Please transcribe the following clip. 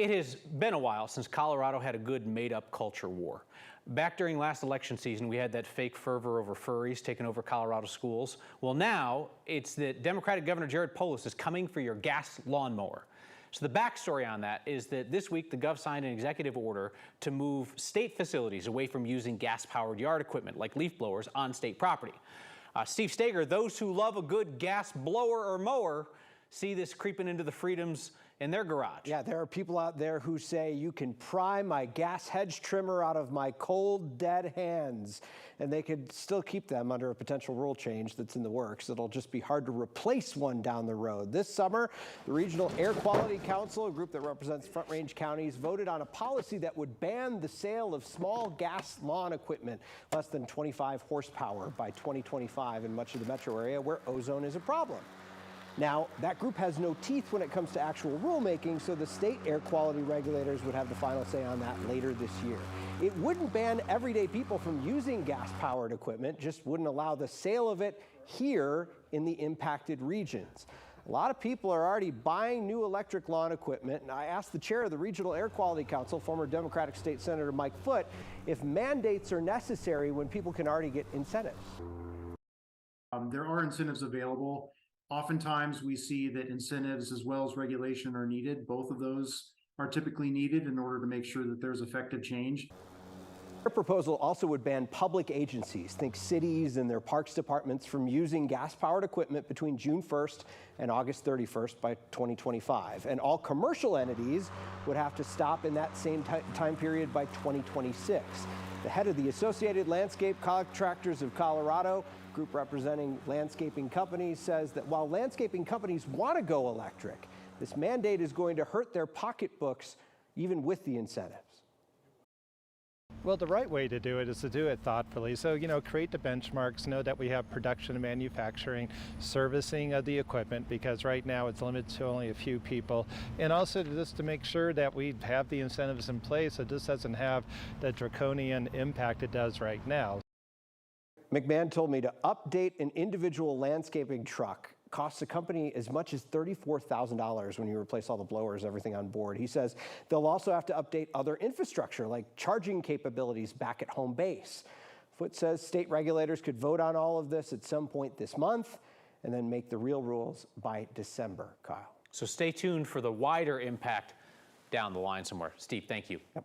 It has been a while since Colorado had a good made-up culture war. Back during last election season, we had that fake fervor over furries taking over Colorado schools. Well, now it's that Democratic Governor Jared Polis is coming for your gas lawnmower. So the backstory on that is that this week the Gov signed an executive order to move state facilities away from using gas-powered yard equipment like leaf blowers on state property. Steve Steger, those who love a good gas blower or mower see this creeping into the freedoms in their garage. Yeah, there are people out there who say you can pry my gas hedge trimmer out of my cold, dead hands, and they could still keep them under a potential rule change that's in the works. It'll just be hard to replace one down the road. This summer, the Regional Air Quality Council, a group that represents Front Range counties, voted on a policy that would ban the sale of small gas lawn equipment less than 25 horsepower by 2025 in much of the metro area where ozone is a problem. Now, that group has no teeth when it comes to actual rulemaking, so the state air quality regulators would have the final say on that later this year. It wouldn't ban everyday people from using gas-powered equipment, just wouldn't allow the sale of it here in the impacted regions. A lot of people are already buying new electric lawn equipment, and I asked the chair of the Regional Air Quality Council, former Democratic State Senator Mike Foote, if mandates are necessary when people can already get incentives. There are incentives available. Oftentimes we see that incentives as well as regulation are needed. Both of those are typically needed in order to make sure that there's effective change. Their proposal also would ban public agencies, think cities and their parks departments, from using gas-powered equipment between June 1st and August 31st by 2025. And all commercial entities would have to stop in that same time period by 2026. The head of the Associated Landscape Contractors of Colorado, group representing landscaping companies, says that while landscaping companies want to go electric, this mandate is going to hurt their pocketbooks even with the incentives. Well, the right way to do it is to do it thoughtfully. So, create the benchmarks, know that we have production and manufacturing, servicing of the equipment, because right now it's limited to only a few people. And also just to make sure that we have the incentives in place so this doesn't have the draconian impact it does right now. McMahon told me to update an individual landscaping truck costs the company as much as $34,000 when you replace all the blowers, everything on board. He says they'll also have to update other infrastructure like charging capabilities back at home base. Foote says state regulators could vote on all of this at some point this month and then make the real rules by December, Kyle. So stay tuned for the wider impact down the line somewhere. Steve, thank you. Yep.